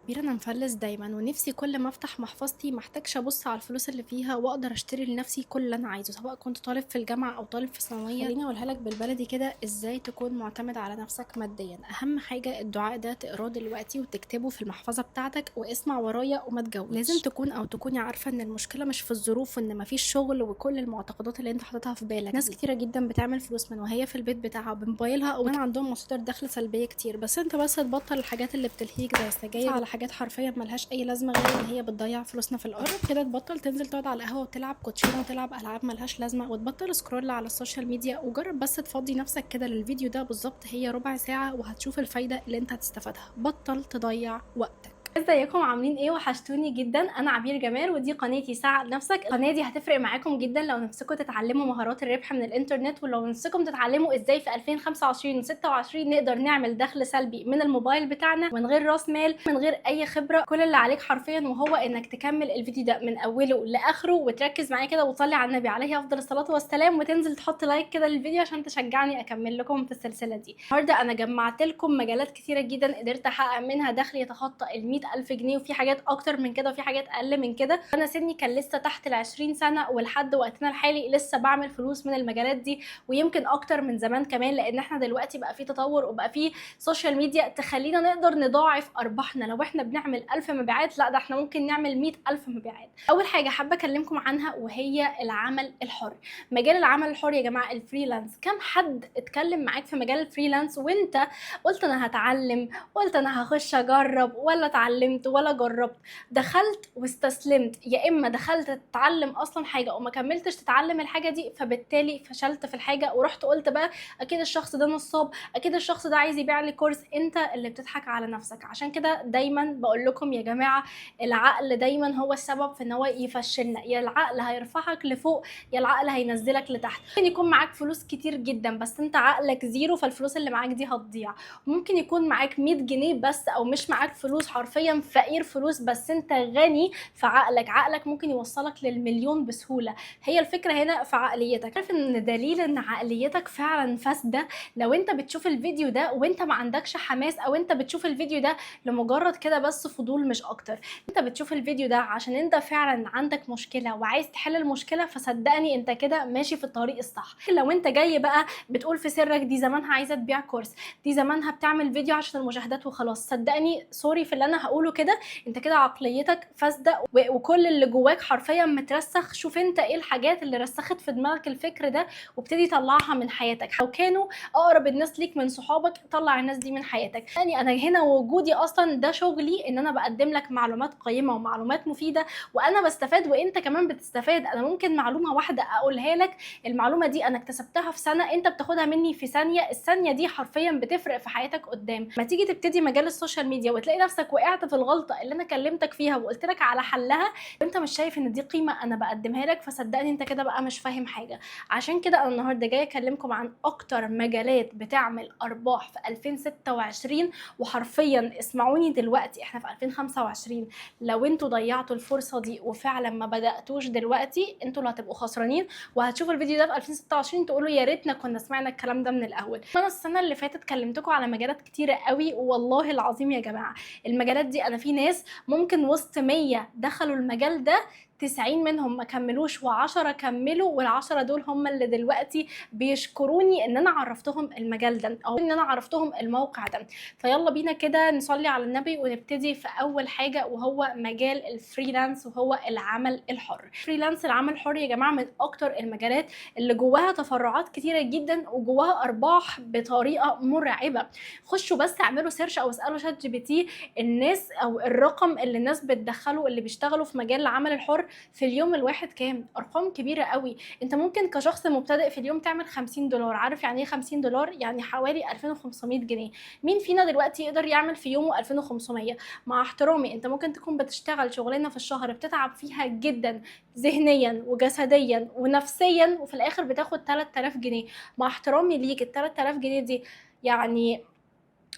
كبيرة أنا مفلّس دايمًا، ونِفْسي كل ما أفتح محفظتي ما احتاجش أبُص على الفلوس اللي فيها، وأقدر أشتري لنَفْسي كل اللي أنا عايزه، سواء كنت طالب في الجامعة أو طالب في ثانوية. خلّيني أقولها لك بالبلدي كده، إزاي تكون مُعتمد على نَفْسك ماديًا. أهم حاجة الدعاء ده تقراه دلوقتي وتكتبه في المحفظة بتاعتك، واسمع ورايا وما تجاوبش. لازم تكون أو تكوني عارفة إن المشكلة مش في الظروف وإن ما فيش شغل وكل المعتقدات اللي أنت حاططها في بالك ناس كتيرة جدًا بتعمل فلوس من وهي في البيت بتاعها بموبايلها، أو كمان عندهم مصادر دخل سلبية كتير، بس أنت بس تبطّل الحاجات اللي بتلهيك زي السجاير على حاجات حرفيًا ما لهاش أي لازمة غير إن هي بتضيّع فلوسنا في الأرض. جرّب كده تبطّل تنزل تقعد على القهوة وتلعب كوتشينة وتلعب ألعاب ما لهاش لازمة، وتبطّل سكرول على السوشيال ميديا، وجرّب بس تفضّي نفسك كده للفيديو ده بالضبط هي ربع ساعة وهتشوف الفايدة اللي أنت هتستفادها. بطّل تضيّع وقتك. ازيكم عاملين ايه؟ وحشتوني جدا. انا عبير جمال ودي قناتي ساعة نفسك. القناة دي هتفرق معاكم جدا لو نفسكم تتعلموا مهارات الربح من الانترنت، ولو نفسكم تتعلموا ازاي في 2025 و26 نقدر نعمل دخل سلبي من الموبايل بتاعنا من غير راس مال، من غير اي خبرة. كل اللي عليك حرفيا وهو انك تكمل الفيديو ده من اوله لاخره وتركز معايا كده وتصلي على النبي عليه افضل الصلاة والسلام، وتنزل تحط لايك كده للفيديو عشان تشجعني اكمل لكم في السلسلة دي. النهارده انا جمعت لكم مجالات كتيرة جدا قدرت احقق منها دخل يتخطى ال 100,000 جنيه، وفي حاجات اكتر من كده وفي حاجات اقل من كده. انا سني كان لسه تحت ال20 سنه، ولحد وقتنا الحالي لسه بعمل فلوس من المجالات دي، ويمكن اكتر من زمان كمان، لان احنا دلوقتي بقى في تطور وبقى في سوشيال ميديا تخلينا نقدر نضاعف ارباحنا. لو احنا بنعمل 1000 مبيعات، لا ده احنا ممكن نعمل 100,000 مبيعات. اول حاجه حابه اكلمكم عنها وهي العمل الحر. مجال العمل الحر يا جماعه، الفريلانس. كم حد اتكلم معاك في مجال الفريلانس وانت قلت انا هتعلم، قلت انا هخش اجرب، ولا اتعلمت ولا جربت؟ دخلت واستسلمت، يا اما دخلت تتعلم اصلا حاجه وما كملتش تتعلم الحاجه دي، فبالتالي فشلت في الحاجه ورحت قلت بقى اكيد الشخص ده نصاب، اكيد الشخص ده عايز يبيع لي كورس. انت اللي بتضحك على نفسك. عشان كده دايما بقول لكم يا جماعه، العقل دايما هو السبب في ان هو يفشلنا. يا العقل هيرفعك لفوق، يا العقل هينزلك لتحت. ممكن يكون معاك فلوس كتير جدا بس انت عقلك زيرو، فالفلوس اللي معاك دي هتضيع. ممكن يكون معاك 100 جنيه بس، او مش معاك فلوس، حرفيا فقير فلوس، بس انت غني في عقلك. عقلك ممكن يوصلك للمليون بسهولة. هي الفكرة هنا في عقليتك. عارف ان دليل ان عقليتك فعلا فاسدة؟ لو انت بتشوف الفيديو ده وانت ما عندكش حماس، او انت بتشوف الفيديو ده لمجرد كده بس فضول مش اكتر، انت بتشوف الفيديو ده عشان انت فعلا عندك مشكلة وعايز تحل المشكلة، فصدقني انت كده ماشي في الطريق الصح. لو انت جاي بقى بتقول في سرك دي زمانها عايزة تبيع كورس، دي زمانها بتعمل فيديو عشان المشاهدات وخلاص، صدقني سوري في اللي انا هقوله كده، انت كده عقليتك فاسده وكل اللي جواك حرفيا مترسخ. شوف انت ايه الحاجات اللي رسخت في دماغك الفكر ده، وابتدي طلعها من حياتك. لو كانوا اقرب الناس ليك من صحابك، طلع الناس دي من حياتك. يعني انا هنا وجودي اصلا ده شغلي، ان انا بقدم لك معلومات قيمه ومعلومات مفيده، وانا بستفاد وانت كمان بتستفاد. انا ممكن معلومه واحده اقولها لك، المعلومه دي انا اكتسبتها في سنه، انت بتاخدها مني في ثانيه. الثانيه دي حرفيا بتفرق في حياتك قدام. ما تيجي تبتدي مجال السوشيال ميديا وتلاقي نفسك وقعت في الغلطه اللي انا كلمتك فيها وقلت لك على حلها، وانت مش شايف ان دي قيمه انا بقدمها لك، فصدقني انت كده بقى مش فاهم حاجه. عشان كده انا النهارده جايه اكلمكم عن اكتر مجالات بتعمل ارباح في 2026. وحرفيا اسمعوني دلوقتي، احنا في 2025. لو انتوا ضيعتوا الفرصه دي وفعلا ما بداتوش دلوقتي، انتوا اللي هتبقوا خسرانين، وهتشوفوا الفيديو ده في 2026 تقولوا يا ريتنا كنا سمعنا الكلام ده من الاول. انا السنه اللي فاتت كلمتكم على مجالات كتيره قوي، والله العظيم يا جماعه المجالات دي انا في ناس ممكن وسط 100 دخلوا المجال ده 90 منهم ما كملوش و10 كملوا، وال10 دول هم اللي دلوقتي بيشكروني ان انا عرفتهم المجال ده او ان انا عرفتهم الموقع ده. فيلا بينا كده نصلي على النبي ونبتدي في اول حاجه، وهو مجال الفريلانس وهو العمل الحر. فريلانس العمل الحر يا جماعه من اكتر المجالات اللي جواها تفرعات كتيره جدا وجواها ارباح بطريقه مرعبه. خشوا بس اعملوا سيرش او اسالوا شات جي بي تي الناس او الرقم اللي الناس بتدخله اللي بيشتغلوا في مجال العمل الحر في اليوم الواحد كام. ارقام كبيره قوي. انت ممكن كشخص مبتدئ في اليوم تعمل 50 دولار. عارف يعني ايه 50 دولار؟ يعني حوالي 2500 جنيه. مين فينا دلوقتي يقدر يعمل في يومه 2500؟ مع احترامي، انت ممكن تكون بتشتغل شغلانه في الشهر بتتعب فيها جدا ذهنيا وجسديا ونفسيا، وفي الاخر بتاخد 3000 جنيه. مع احترامي ليك، ال 3000 جنيه دي يعني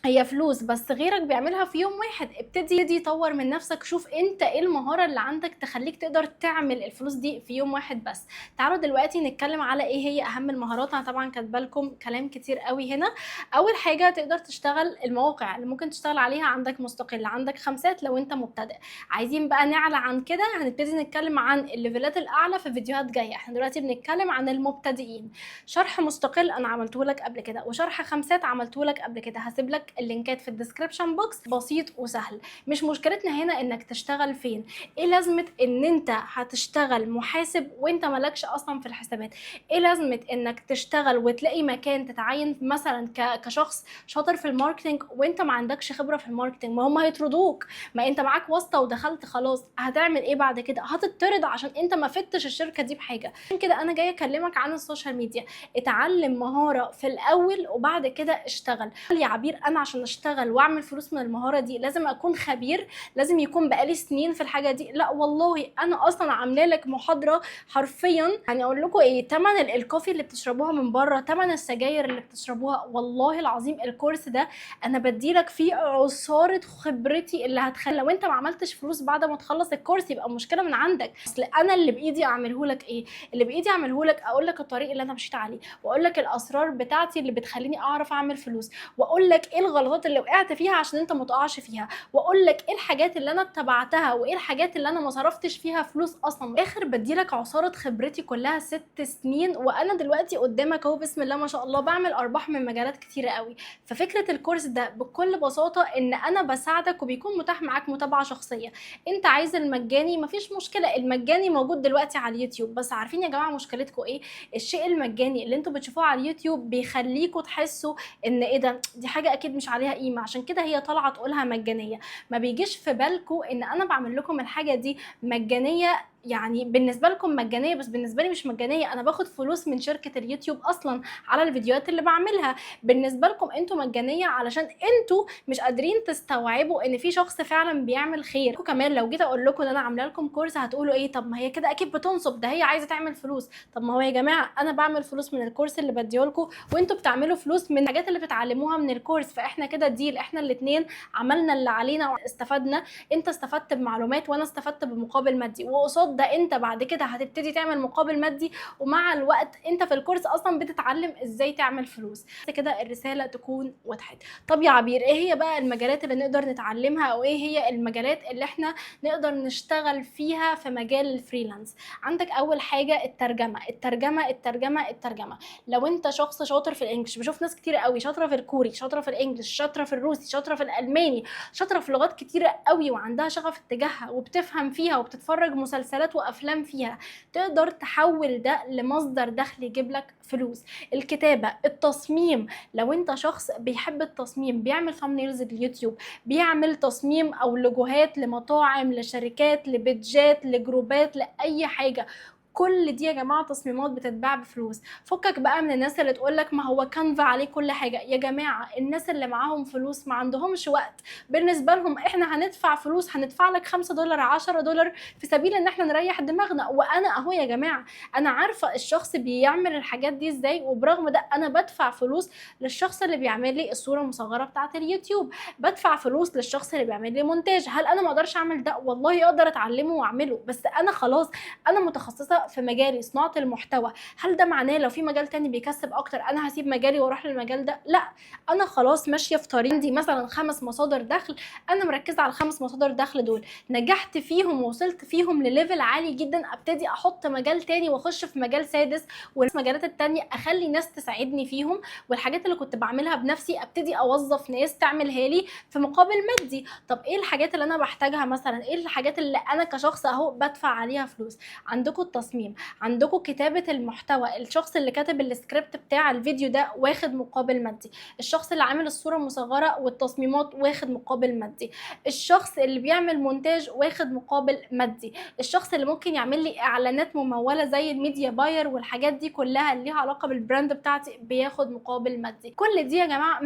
هي فلوس بس غيرك بيعملها في يوم واحد. ابتدي طور من نفسك، شوف انت ايه المهارة اللي عندك تخليك تقدر تعمل الفلوس دي في يوم واحد بس. تعالوا دلوقتي نتكلم على ايه هي اهم المهارات. انا طبعا كاتبه لكم كلام كتير قوي هنا. اول حاجة تقدر تشتغل المواقع اللي ممكن تشتغل عليها، عندك مستقل، عندك خمسات لو انت مبتدئ. عايزين بقى نعلى عن كده، هنبتدي نتكلم عن الليفلات الاعلى في فيديوهات جايه. احنا دلوقتي بنتكلم عن المبتدئين. شرح مستقل انا عملته لك قبل كده، وشرح خمسات عملته لك قبل كده، هسيب لك اللينكات في الديسكربشن بوكس. بسيط وسهل. مش مشكلتنا هنا انك تشتغل فين. ايه لازمه ان انت هتشتغل محاسب وانت مالكش اصلا في الحسابات؟ ايه لازمه انك تشتغل وتلاقي مكان تتعين مثلا كشخص شاطر في الماركتنج وانت ما عندكش خبره في الماركتنج؟ ما هم هيطردوك. ما انت معاك واسطه ودخلت خلاص، هتعمل ايه بعد كده؟ هتطرد عشان انت ما فدتش الشركه دي بحاجه. عشان كده انا جايه اكلمك عن السوشيال ميديا. اتعلم مهاره في الاول وبعد كده اشتغل. قال يا عبير انا عشان اشتغل واعمل فلوس من المهاره دي لازم اكون خبير، لازم يكون بقالي سنين في الحاجه دي؟ لا والله، انا اصلا عامله لك محاضره حرفيا. يعني اقول لكم ايه، تمن الكوفي اللي بتشربوها من بره، تمن السجاير اللي بتشربوها، والله العظيم الكورس ده انا بديلك فيه عصاره خبرتي اللي هتخلي لو انت ما عملتش فلوس بعد ما تخلص الكورس يبقى مشكله من عندك. اصل انا اللي بايدي اعمله لك ايه؟ اللي بايدي اعمله لك اقول لك الطريق اللي انا مشيت عليه، واقول لك الاسرار بتاعتي اللي بتخليني اعرف اعمل فلوس، واقول لك ايه الغلطات اللي وقعت فيها عشان انت ما تقعش فيها، واقول لك ايه الحاجات اللي انا اتبعتها وايه الحاجات اللي انا ما صرفتش فيها فلوس اصلا. اخر بديلك عصاره خبرتي كلها 6 سنين، وانا دلوقتي قدامك اهو بسم الله ما شاء الله بعمل ارباح من مجالات كتيره قوي. ففكره الكورس ده بكل بساطه ان انا بساعدك وبيكون متاح معاك متابعه شخصيه. انت عايز المجاني مفيش مشكله، المجاني موجود دلوقتي على اليوتيوب. بس عارفين يا جماعه مشكلتكم ايه؟ الشيء المجاني اللي انتوا بتشوفوه على اليوتيوب بيخليكوا تحسوا ان ايه ده، دي حاجه اكيد مش عليها قيمه، عشان كده هي طالعه تقولها مجانيه. ما بيجيش في بالكم ان انا بعمل لكم الحاجه دي مجانيه. يعني بالنسبه لكم مجانيه بس بالنسبه لي مش مجانيه، انا باخد فلوس من شركه اليوتيوب اصلا على الفيديوهات اللي بعملها. بالنسبه لكم انتوا مجانيه علشان انتوا مش قادرين تستوعبوا ان في شخص فعلا بيعمل خير. وكمان لو جيت اقول لكم ان انا عامله لكم كورس هتقولوا ايه؟ طب ما هي كده اكيد بتنصب، ده هي عايزه تعمل فلوس. طب ما هو يا جماعه انا بعمل فلوس من الكورس اللي بديه لكم، وانتوا بتعملوا فلوس من الحاجات اللي بتتعلموها من الكورس. فاحنا كده ديل، احنا الاثنين عملنا اللي علينا واستفدنا. انت استفدت بمعلومات وانا استفدت بمقابل مادي، وقصاد ده انت بعد كده هتبتدي تعمل مقابل مادي. ومع الوقت انت في الكورس اصلا بتتعلم ازاي تعمل فلوس. كده الرساله تكون وضحت. طب يا عبير ايه هي بقى المجالات اللي نقدر نتعلمها، او ايه هي المجالات اللي احنا نقدر نشتغل فيها في مجال الفريلانس؟ عندك اول حاجه الترجمه. لو انت شخص شاطر في الانجليش، بشوف ناس كتير قوي شاطره في الكوري، شاطره في الانجليش، شاطره في الروسي، شاطره في الالماني، شاطره في لغات كتيره قوي وعندها شغف اتجاهها وبتفهم فيها وبتتفرج مسلسلات وافلام فيها، تقدر تحول ده لمصدر دخل يجيب لك فلوس. الكتابه، التصميم، لو انت شخص بيحب التصميم، بيعمل ثامبنيلز لليوتيوب، بيعمل تصميم او لوجوهات لمطاعم، لشركات، لبيدجات، لجروبات، لاي حاجه، كل دي يا جماعه تصميمات بتتباع بفلوس. فكك بقى من الناس اللي تقولك ما هو كانفا عليه كل حاجه. يا جماعه الناس اللي معاهم فلوس ما عندهمش وقت. بالنسبه لهم احنا هندفع فلوس، هندفع لك $5 $10 في سبيل ان احنا نريح دماغنا. وانا اهو يا جماعه انا عارفه الشخص بيعمل الحاجات دي ازاي، وبرغم ده انا بدفع فلوس للشخص اللي بيعمل لي الصوره المصغره بتاعه اليوتيوب، بدفع فلوس للشخص اللي بيعمل لي مونتاج. هل انا ما اقدرش اعمل ده؟ والله اقدر اتعلمه واعمله، بس انا خلاص انا متخصصه في مجالي صناعه المحتوى. هل ده معناه لو في مجال تاني بيكسب اكتر انا هسيب مجالي واروح للمجال ده؟ لا، انا خلاص ماشيه في طريق. عندي مثلا 5 مصادر دخل، انا مركزه على ال5 مصادر دخل دول، نجحت فيهم ووصلت فيهم لليفل عالي جدا، ابتدي احط مجال تاني واخش في مجال سادس، والمجالات التانية اخلي ناس تساعدني فيهم، والحاجات اللي كنت بعملها بنفسي ابتدي اوظف ناس تعملها لي في مقابل مادي. طب ايه الحاجات اللي انا بحتاجها مثلا؟ ايه الحاجات اللي انا كشخص اهو بدفع عليها فلوس؟ عندكم التصميم، عندكم كتابه المحتوى، الشخص اللي كاتب السكريبت بتاع الفيديو ده واخد مقابل مادي، الشخص اللي عامل الصوره المصغره والتصميمات واخد مقابل مادي، الشخص اللي بيعمل مونتاج واخد مقابل مادي، الشخص اللي ممكن يعمل لي اعلانات مموله زي الميديا باير والحاجات دي كلها اللي ليها علاقه بالبراند بتاعتي بياخد مقابل مادي. كل دي يا جماعه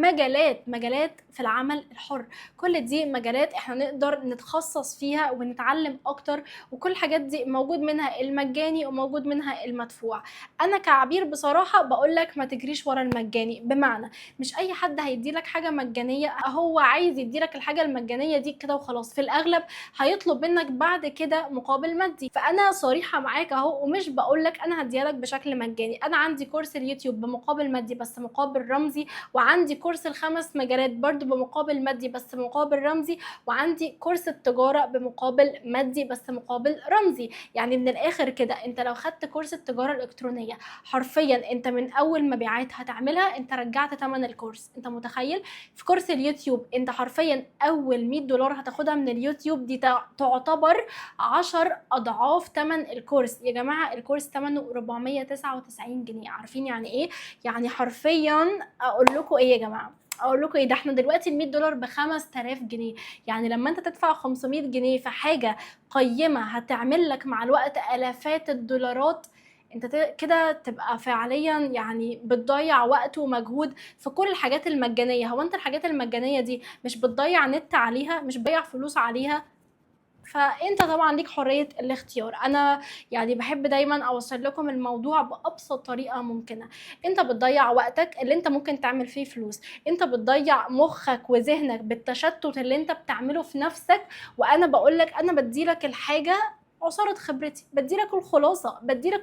مجالات في العمل الحر. كل دي مجالات احنا نقدر نتخصص فيها ونتعلم اكتر، وكل الحاجات دي موجود منها المجاني المجاني وموجود منها المدفوع. انا كعبير بصراحه بقول لك ما تجريش ورا المجاني، بمعنى مش اي حد هيدي لك حاجه مجانيه هو عايز يدي لك الحاجه المجانيه دي كده وخلاص، في الاغلب هيطلب منك بعد كده مقابل مادي. فانا صريحه معاك اهو، ومش بقول لك انا هديها لك بشكل مجاني. انا عندي كورس اليوتيوب بمقابل مادي بس مقابل رمزي، وعندي كورس ال5 مجالات برضو بمقابل مادي بس مقابل رمزي، وعندي كورس التجاره بمقابل مادي بس مقابل رمزي. يعني من الاخر كده انت لو خدت كورس التجاره الالكترونيه حرفيا انت من اول مبيعات هتعملها انت رجعت ثمن الكورس. انت متخيل؟ في كورس اليوتيوب انت حرفيا اول $100 هتاخدها من اليوتيوب دي تعتبر 10 اضعاف ثمن الكورس. يا جماعه الكورس ثمنه 499 جنيه. عارفين يعني ايه؟ يعني حرفيا اقول لكم ايه يا جماعه، اقول لكم ايه، ده احنا دلوقتي $100 ب 5000 جنيه. يعني لما انت تدفع 500 جنيه في حاجه قيمه هتعمل لك مع الوقت الافات الدولارات، انت كده تبقى فعليا يعني بتضيع وقت ومجهود في كل الحاجات المجانيه. هو انت الحاجات المجانيه دي مش بتضيع نت عليها، مش بتضيع فلوس عليها؟ فانت طبعا ليك حريه الاختيار. انا يعني بحب دايما اوصل لكم الموضوع بابسط طريقه ممكنه. انت بتضيع وقتك اللي انت ممكن تعمل فيه فلوس، انت بتضيع مخك وذهنك بالتشتت اللي انت بتعمله في نفسك. وانا بقول لك انا بديلك الحاجه عصارة خبرتي، بديلك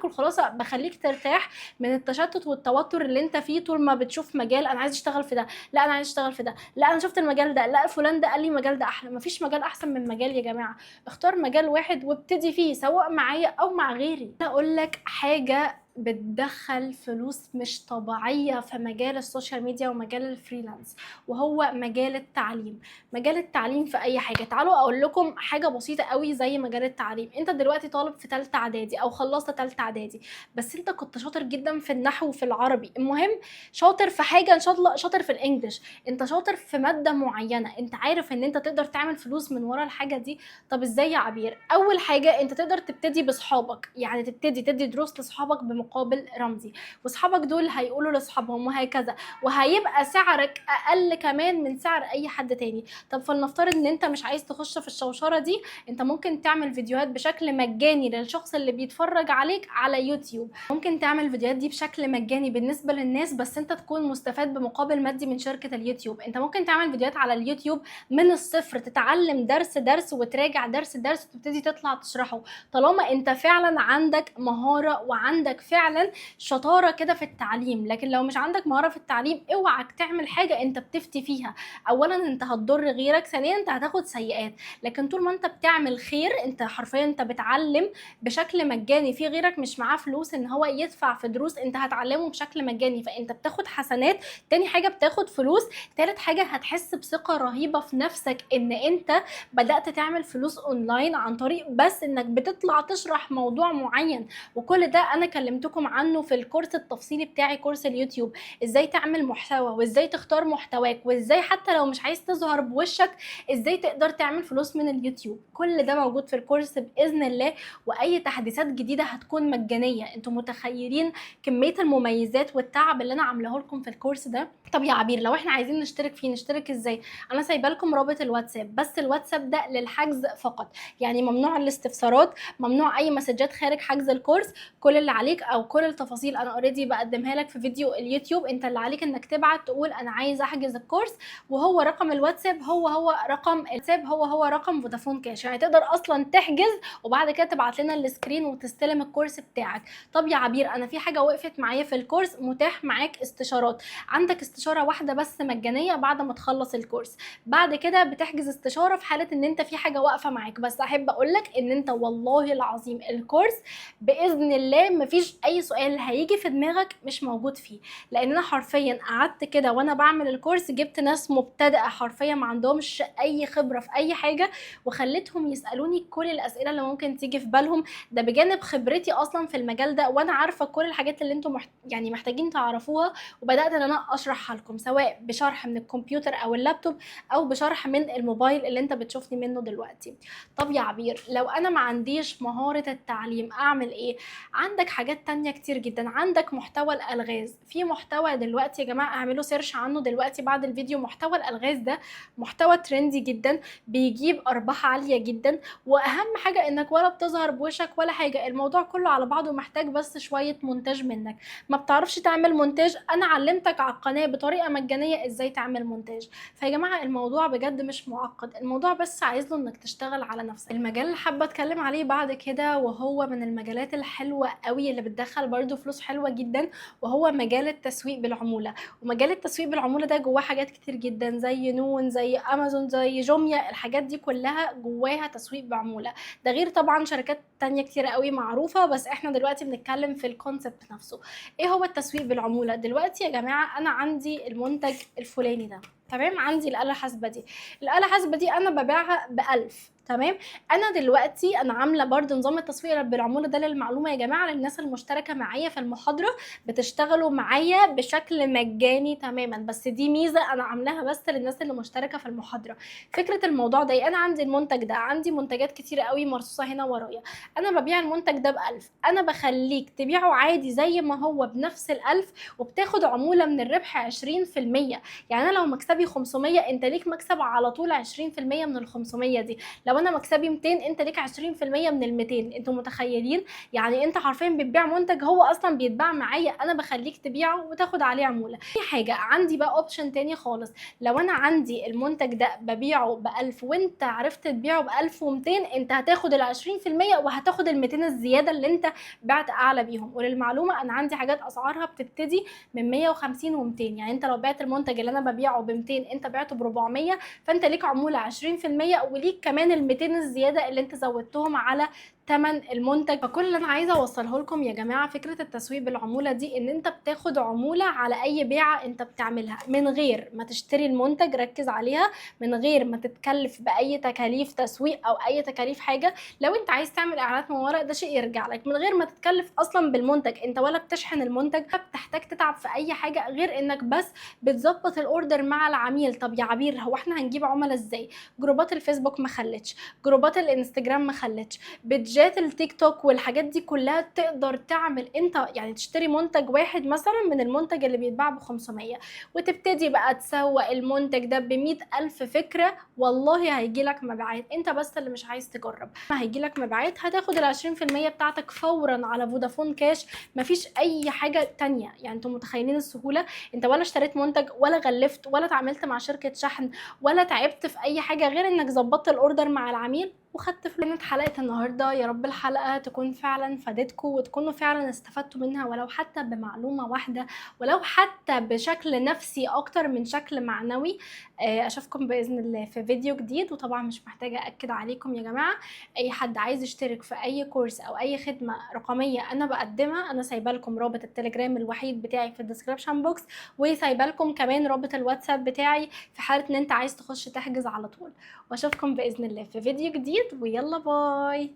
الخلاصة بخليك ترتاح من التشتت والتوتر اللي انت فيه طول ما بتشوف مجال انا عايز اشتغل في ده، لا انا عايز اشتغل في ده، لا انا شفت المجال ده، لا فلان ده قال لي المجال ده احلى. مفيش مجال احسن من مجال يا جماعة. اختار مجال واحد وابتدي فيه سواء معايا او مع غيري. انا اقول لك حاجة بتدخل فلوس مش طبيعية في مجال السوشيال ميديا ومجال الفريلانس، وهو مجال التعليم. مجال التعليم في اي حاجة. تعالوا اقول لكم حاجة بسيطة قوي زي مجال التعليم. انت دلوقتي طالب في تالتة اعدادي او خلصت تالتة اعدادي، بس انت كنت شاطر جدا في النحو وفي العربي، المهم شاطر في حاجة ان شاء الله، شاطر في الانجليش، انت شاطر في مادة معينة، انت عارف ان انت تقدر تعمل فلوس من ورا الحاجة دي. طب ازاي يا عبير؟ اول حاجة انت تقدر تبتدي باصحابك، يعني تبتدي تدي دروس لاصحابك بمقابل رمزي، واصحابك دول هيقولوا لاصحابهم وهكذا، وهيبقى سعرك اقل كمان من سعر اي حد تاني. طب فلنفترض ان انت مش عايز تخش في الشوشره دي، انت ممكن تعمل فيديوهات بشكل مجاني للشخص اللي بيتفرج عليك على يوتيوب. ممكن تعمل الفيديوهات دي بشكل مجاني بالنسبه للناس، بس انت تكون مستفاد بمقابل مادي من شركه اليوتيوب. انت ممكن تعمل فيديوهات على اليوتيوب من الصفر، تتعلم درس وتراجع درس وتبتدي تطلع تشرحه، طالما انت فعلا عندك مهاره وعندك فعلا شطاره كده في التعليم. لكن لو مش عندك مهاره في التعليم اوعك تعمل حاجه انت بتفتي فيها. اولا انت هتضر غيرك، ثانيا انت هتاخد سيئات. لكن طول ما انت بتعمل خير انت حرفيا انت بتعلم بشكل مجاني، في غيرك مش معاه فلوس ان هو يدفع في دروس، انت هتعلمه بشكل مجاني، فانت بتاخد حسنات. تاني حاجه بتاخد فلوس. تالت حاجه هتحس بثقه رهيبه في نفسك ان انت بدات تعمل فلوس اونلاين عن طريق بس انك بتطلع تشرح موضوع معين. وكل ده انا كلمتكم عنه في الكورس التفصيلي بتاعي، كورس اليوتيوب، ازاي تعمل محتوى وازاي تختار محتواك وازاي حتى لو مش عايز تظهر بوشك ازاي تقدر تعمل فلوس من اليوتيوب. كل ده موجود في الكورس باذن الله، واي تحديثات جديده هتكون مجانيه. انتم متخيلين كميه المميزات والتعب اللي انا عاملاه لكم في الكورس ده؟ طب يا عبير لو احنا عايزين نشترك فيه نشترك ازاي؟ انا سايبه لكم رابط الواتساب، بس الواتساب ده للحجز فقط، يعني ممنوع الاستفسارات، ممنوع اي مسجات خارج حجز الكورس. كل اللي عليك او كل التفاصيل انا اوريدي بقدمها لك في فيديو اليوتيوب. انت اللي عليك انك تبعت تقول انا عايز احجز الكورس، وهو رقم الواتساب هو رقم الواتساب هو رقم فودافون كاش، يعني تقدر اصلا تحجز وبعد كده تبعت لنا السكرين وتستلم الكورس بتاعك. طب يا عبير انا في حاجه وقفت معايا في الكورس، متاح معاك استشارات. عندك استشاره واحده بس مجانيه بعد ما تخلص الكورس، بعد كده بتحجز استشاره في حاله ان انت في حاجه واقفه معاك. بس احب اقول لك ان انت والله العظيم الكورس باذن الله مفيش اي سؤال هيجي في دماغك مش موجود فيه، لان انا حرفيا قعدت كده وانا بعمل الكورس جبت ناس مبتدئه حرفيا ما عندهمش اي خبره في اي حاجه، وخليتهم يسالوني كل الاسئله اللي ممكن تيجي في بالهم. ده بجانب خبرتي اصلا في المجال ده، وانا عارفه كل الحاجات اللي انتم يعني محتاجين تعرفوها، وبدات ان انا اشرحها لكم سواء بشرح من الكمبيوتر او اللابتوب او بشرح من الموبايل اللي انت بتشوفني منه دلوقتي. طب يا عبير لو انا ما عنديش مهاره التعليم اعمل ايه؟ عندك حاجات تانية كتير جدا. عندك محتوى الالغاز، في محتوى دلوقتي يا جماعه اعملوا سيرش عنه دلوقتي بعد الفيديو. محتوى الالغاز ده محتوى ترندي جدا، بيجيب ارباح عاليه جدا، واهم حاجه انك ولا بتظهر بوشك ولا حاجه. الموضوع كله على بعضه محتاج بس شويه مونتاج منك. ما بتعرفش تعمل مونتاج، انا علمتك على القناه بطريقه مجانيه ازاي تعمل مونتاج. فيا جماعه الموضوع بجد مش معقد، الموضوع بس عايز له انك تشتغل على نفسك. المجال اللي حابه اتكلم عليه بعد كده وهو من المجالات الحلوه قوي اللي بتدخل برده فلوس حلوه جدا، وهو مجال التسويق بالعموله. ومجال التسويق بالعموله ده جواه حاجات كتير جدا، زي نون، زي امازون، زي جوميا. الحاجات دي كلها جواها تسويق بعموله. ده غير طبعا شركات تانية كتير قوي معروفه، بس احنا دلوقتي بنتكلم في الكونسبت نفسه. ايه هو التسويق بالعموله؟ دلوقتي يا جماعه انا عندي المنتج الفلاني ده، تمام؟ عندي الآلة الحاسبة دي. الآلة الحاسبة دي أنا ببيعها ب1000، تمام؟ انا دلوقتي انا عامله برضو نظام التسويق بالعموله ده للمعلومه يا جماعه، للناس المشتركه معايا في المحاضره بتشتغلوا معايا بشكل مجاني تماما. بس دي ميزه انا عاملاها بس للناس اللي مشتركه في المحاضره. فكره الموضوع ده انا عندي المنتج ده، عندي منتجات كتيره قوي مرصوصه هنا ورايا. انا ببيع المنتج ده ب1000، انا بخليك تبيعه عادي زي ما هو بنفس ال1000، وبتاخد عموله من الربح 20%. يعني انا لو مكسبي 500 انت ليك مكسب على طول 20% من ال 500 دي. لو انا مكسبي 200 انت ليك 20% من ال 200. انتوا متخيلين؟ يعني انت حرفيا بتبيع منتج هو اصلا بيتباع معايا، انا بخليك تبيعه وتاخد عليه عموله. في حاجه عندي بقى اوبشن تاني خالص، لو انا عندي المنتج ده ببيعه ب1000 وانت عرفت تبيعه ب1200، انت هتاخد ال 20% وهتاخد ال 200 الزياده اللي انت بعت اعلى بيهم. وللمعلومه انا عندي حاجات اسعارها بتبتدي من 150 و200. يعني انت لو بعت المنتج اللي انا ببيعه ب 200 انت بعته ب 400، فانت ليك عموله 20%، وليك كمان ال 200 الزياده اللي انت زودتهم على تمن المنتج. فكل اللي انا عايزه اوصله لكم يا جماعه فكره التسويق بالعموله دي، ان انت بتاخد عموله على اي بيعه انت بتعملها من غير ما تشتري المنتج. ركز عليها، من غير ما تتكلف باي تكاليف تسويق او اي تكاليف حاجه. لو انت عايز تعمل اعلانات من ورا ده شيء يرجع لك، من غير ما تتكلف اصلا بالمنتج. انت ولا بتشحن المنتج، بتحتاج تتعب في اي حاجه غير انك بس بتظبط الاوردر مع العميل. طب يا عبير هو احنا هنجيب عملاء ازاي؟ جروبات الفيسبوك ما خلتش، جروبات الانستجرام ما خلتش، بيدجات التيك توك والحاجات دي كلها تقدر تعمل انت يعني تشتري منتج واحد مثلا من المنتج اللي بيتباع ب 500، وتبتدي بقى تسوق المنتج ده ب100,000 فكره. والله هيجي لك مبيعات، انت بس اللي مش عايز تجرب. ما هيجي لك مبيعات، هتاخد ال 20% بتاعتك فورا على فودافون كاش. مفيش اي حاجه تانية. يعني انتم متخيلين السهوله؟ انت ولا اشتريت منتج ولا غلفت ولا اتعاملت مع شركه شحن ولا تعبت في اي حاجه غير انك ظبطت الاوردر مع العميل وخدت فلوس. كانت حلقه النهارده، يا رب الحلقه تكون فعلا فادتكم وتكونوا فعلا استفدتوا منها، ولو حتى بمعلومه واحده، ولو حتى بشكل نفسي اكتر من شكل معنوي. اشوفكم باذن الله في فيديو جديد. وطبعا مش محتاجه اكد عليكم يا جماعه، اي حد عايز يشترك في اي كورس او اي خدمه رقميه انا بقدمها، انا سايبه لكم رابط التليجرام الوحيد بتاعي في الديسكربشن بوكس، وسايبه لكم كمان رابط الواتساب بتاعي في حاله ان انت عايز تخش تحجز على طول. واشوفكم باذن الله في فيديو جديد، ويلا باي.